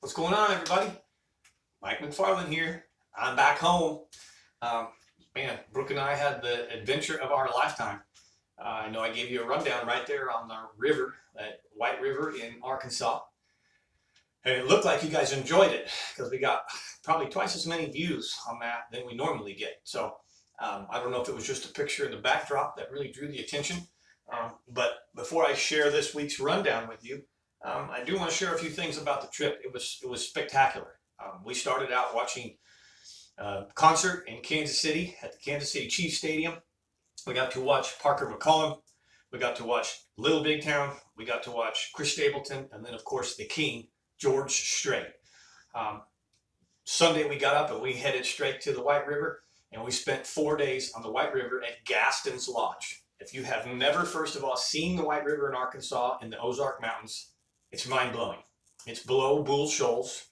What's going on, everybody? Mike McFarland here. I'm back home. Um, Man, Brooke and I had the adventure of our lifetime. I know I gave you a rundown right there on the river, that White River in Arkansas. And it looked like you guys enjoyed it because we got probably twice as many views on that than we normally get. So I don't know if it was just a picture in the backdrop that really drew the attention. But before I share this week's rundown with you, I do want to share a few things about the trip. It was spectacular. We started out watching a concert in Kansas City at the Kansas City Chiefs Stadium. We got to watch Parker McCollum. We got to watch Little Big Town. We got to watch Chris Stapleton, and then of course the King, George Strait. Um, Sunday we got up and we headed straight to the White River, and we spent 4 days on the White River at Gaston's Lodge. If you have never, first of all, seen the White River in Arkansas in the Ozark Mountains, it's mind-blowing. It's below Bull Shoals,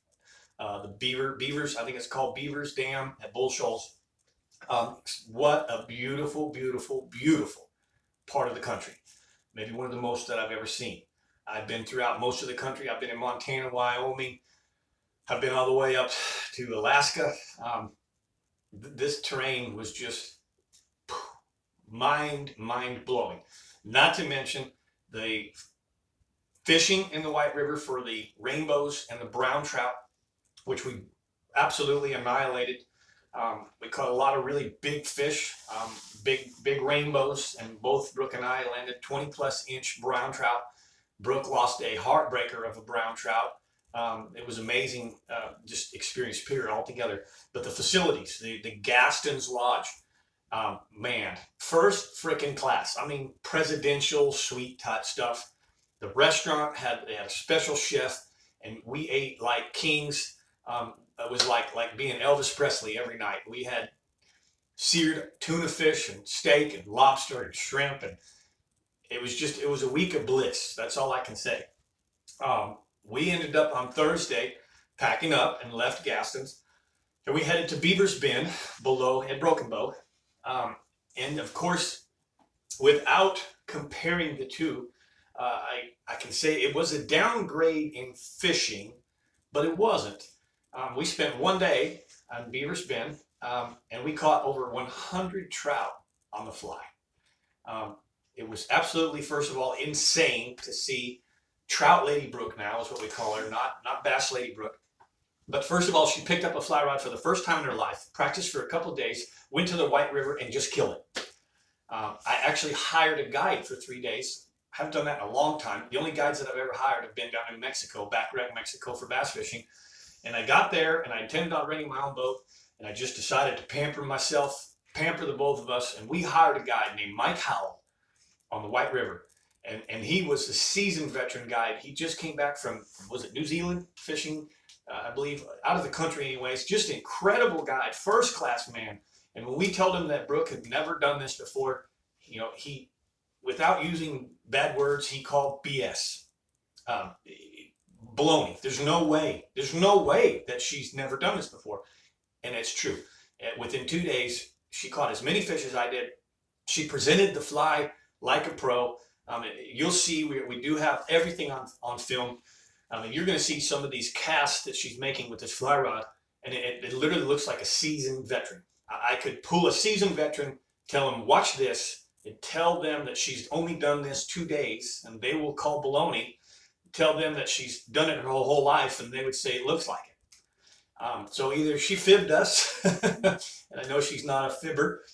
the Beavers, I think it's called Beavers Dam at Bull Shoals. What a beautiful, beautiful, beautiful part of the country. Maybe one of the most that I've ever seen. I've been throughout most of the country. I've been in Montana, Wyoming. I've been all the way up to Alaska. This terrain was just mind-blowing. Not to mention the fishing in the White River for the rainbows and the brown trout, which we absolutely annihilated. We caught a lot of really big fish, big rainbows, and both Brooke and I landed 20-plus-inch brown trout. Brooke lost a heartbreaker of a brown trout. It was amazing, just experience period altogether. But the facilities, the Gaston's Lodge, man, first freaking class. I mean, presidential suite type stuff. The restaurant they had a special chef, and we ate like kings. It was like being Elvis Presley every night. We had seared tuna fish and steak and lobster and shrimp, and it was a week of bliss. That's all I can say. We ended up on Thursday packing up and left Gaston's, and we headed to Beaver's Bend below at Broken Bow. And of course, without comparing the two, I can say it was a downgrade in fishing, but it wasn't. We spent 1 day on Beaver's Bend, and we caught over 100 trout on the fly. It was absolutely, first of all, insane to see Trout Lady Brooke, now is what we call her, not Bass Lady Brooke. But first of all, she picked up a fly rod for the first time in her life, practiced for a couple of days, went to the White River and just killed it. I actually hired a guide for 3 days. I haven't done that in a long time. The only guides that I've ever hired have been down in Mexico, Back Wreck, Mexico, for bass fishing. And I got there, and I intended on renting my own boat, and I just decided to pamper myself, pamper the both of us, and we hired a guide named Mike Howell on the White River. And he was a seasoned veteran guide. He just came back from, was it New Zealand, fishing, I believe, out of the country anyways. Just incredible guide, first-class man. And when we told him that Brooke had never done this before, he, without using bad words, he called BS. Baloney. There's no way that she's never done this before. And it's true. Within 2 days, she caught as many fish as I did. She presented the fly like a pro. You'll see we do have everything on film. You're going to see some of these casts that she's making with this fly rod, and it literally looks like a seasoned veteran. I could pull a seasoned veteran, tell them, watch this, and tell them that she's only done this 2 days, and they will call baloney. Tell them that she's done it her whole life, and they would say it looks like it. So either she fibbed us, and I know she's not a fibber.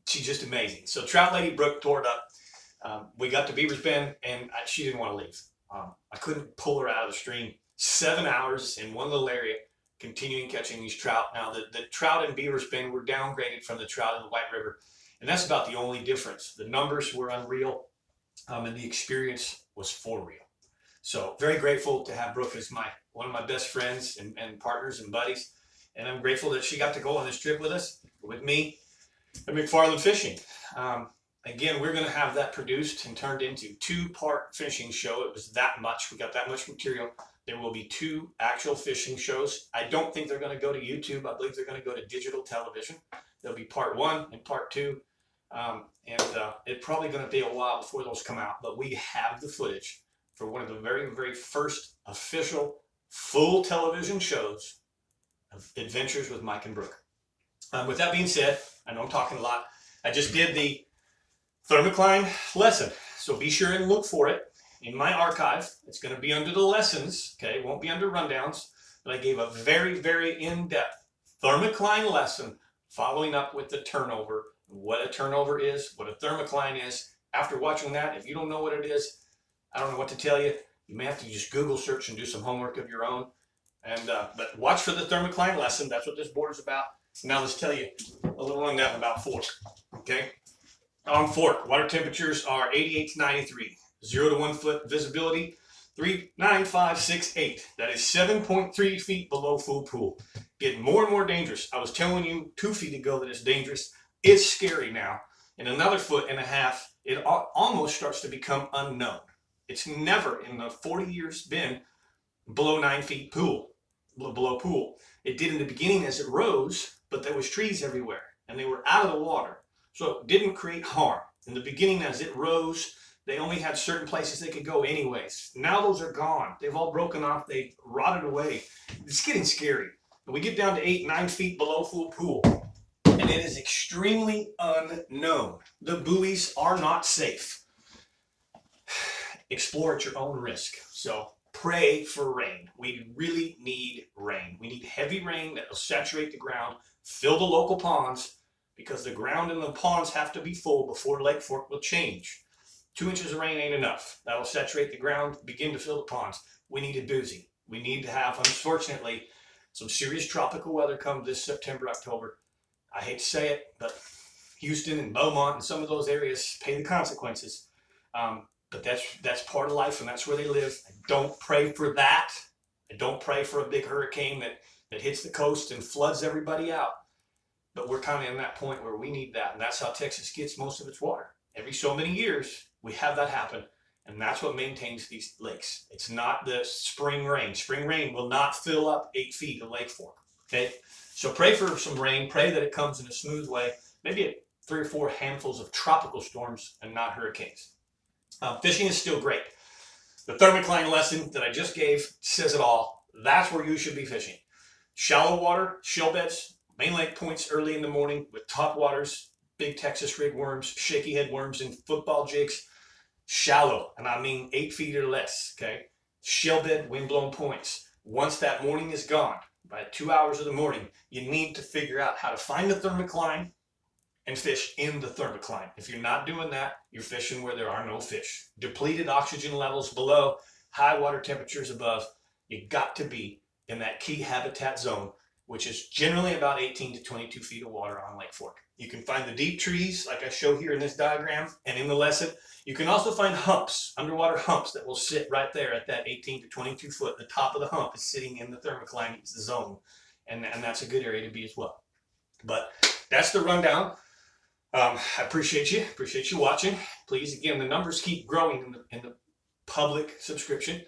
She's just amazing. So Trout Lady Brooke tore it up. We got to Beaver's Bend, and she didn't want to leave. I couldn't pull her out of the stream. 7 hours in one little area, continuing catching these trout. Now, the trout in Beaver's Bend were downgraded from the trout in the White River, and that's about the only difference. The numbers were unreal, and the experience was for real. So very grateful to have Brooke as one of my best friends and partners and buddies, and I'm grateful that she got to go on this trip with us, with me, at McFarland Fishing. Again, we're going to have that produced and turned into 2-part fishing show. It was that much. We got that much material. There will be 2 actual fishing shows. I don't think they're going to go to YouTube. I believe they're going to go to digital television. There'll be part 1 and part 2. It's probably going to be a while before those come out, but we have the footage for one of the very, very first official full television shows of Adventures with Mike and Brooke. With that being said, I know I'm talking a lot. I just did the thermocline lesson, so be sure and look for it in my archive. It's going to be under the lessons, okay? It won't be under rundowns, but I gave a very, very in-depth thermocline lesson following up with the turnover, what a turnover is, what a thermocline is. After watching that, if you don't know what it is, I don't know what to tell you. You may have to just Google search and do some homework of your own. But watch for the thermocline lesson. That's what this board is about. Now let's tell you a little rundown about Fork. Okay, on Fork, water temperatures are 88 to 93, 0 to 1 foot visibility, 39568. That is 7.3 feet below full pool. Getting more and more dangerous. I was telling you 2 feet ago that it's dangerous. It's scary now. In another 1.5 feet, it almost starts to become unknown. It's never in the 40 years been below 9 feet below pool. It did in the beginning as it rose, but there was trees everywhere and they were out of the water. So it didn't create harm. In the beginning as it rose, they only had certain places they could go anyways. Now those are gone. They've all broken off. They rotted away. It's getting scary. When we get down to 8, 9 feet below full pool, and it is extremely unknown. The buoys are not safe. Explore at your own risk. So pray for rain. We really need rain. We need heavy rain that will saturate the ground, fill the local ponds, because the ground in the ponds have to be full before Lake Fork will change. 2 inches of rain ain't enough. That will saturate the ground, begin to fill the ponds. We need a doozy. We need to have, unfortunately, some serious tropical weather come this September, October. I hate to say it, but Houston and Beaumont and some of those areas pay the consequences. But that's part of life, and that's where they live. I don't pray for that. I don't pray for a big hurricane that hits the coast and floods everybody out. But we're kind of in that point where we need that, and that's how Texas gets most of its water. Every so many years, we have that happen, and that's what maintains these lakes. It's not the spring rain. Spring rain will not fill up 8 feet of Lake Fork, okay? So pray for some rain. Pray that it comes in a smooth way, maybe 3 or 4 handfuls of tropical storms and not hurricanes. Fishing is still great. The thermocline lesson that I just gave says it all. That's where you should be fishing. Shallow water, shell beds, main lake points early in the morning with top waters, big Texas rig worms, shaky head worms, and football jigs. Shallow, and I mean 8 feet or less, okay? Shell bed, wind-blown points. Once that morning is gone, by 2 hours of the morning, you need to figure out how to find the thermocline and fish in the thermocline. If you're not doing that, you're fishing where there are no fish. Depleted oxygen levels below, high water temperatures above. You got to be in that key habitat zone, which is generally about 18 to 22 feet of water on Lake Fork. You can find the deep trees, like I show here in this diagram and in the lesson. You can also find humps, underwater humps that will sit right there at that 18 to 22 foot. The top of the hump is sitting in the thermocline zone, and that's a good area to be as well. But that's the rundown. I appreciate you watching. Please, again, the numbers keep growing in the public subscription.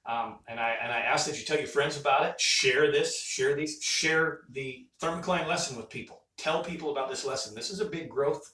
And I ask that you tell your friends about it. Share this, share the thermocline lesson with people. Tell people about this lesson. This is a big growth,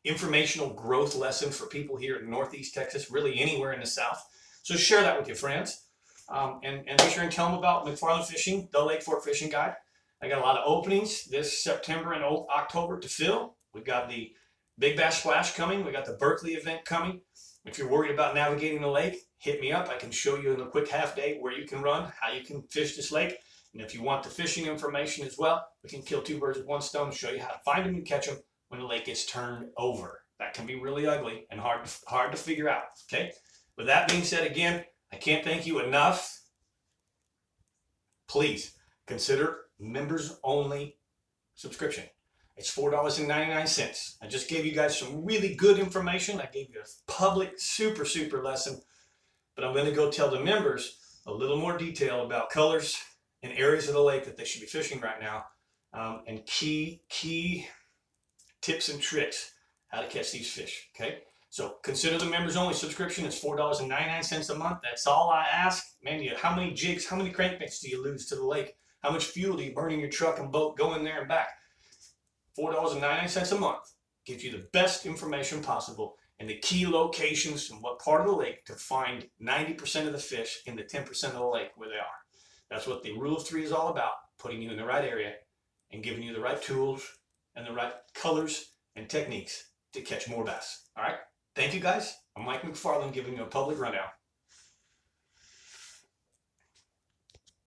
informational growth lesson for people here in Northeast Texas, really anywhere in the South. So share that with your friends. And be sure and tell them about McFarland Fishing, the Lake Fork Fishing Guide. I got a lot of openings this September and October to fill. We've got the Big Bass Splash coming. We got the Berkeley event coming. If you're worried about navigating the lake, hit me up. I can show you in a quick half day where you can run, how you can fish this lake. And if you want the fishing information as well, we can kill 2 birds with 1 stone, show you how to find them and catch them when the lake gets turned over. That can be really ugly and hard to figure out, okay? With that being said, again, I can't thank you enough. Please consider members only subscription. It's $4.99. I just gave you guys some really good information. I gave you a public super lesson, but I'm going to go tell the members a little more detail about colors and areas of the lake that they should be fishing right now, and key tips and tricks how to catch these fish. Okay, so consider the members only subscription. It's $4.99 a month. That's all I ask. Man, how many jigs, how many crankbaits do you lose to the lake? How much fuel do you burn in your truck and boat going there and back? $4.99 a month gives you the best information possible and the key locations and what part of the lake to find 90% of the fish in the 10% of the lake where they are. That's what the rule of 3 is all about, putting you in the right area and giving you the right tools and the right colors and techniques to catch more bass. All right. Thank you guys. I'm Mike McFarland giving you a public rundown.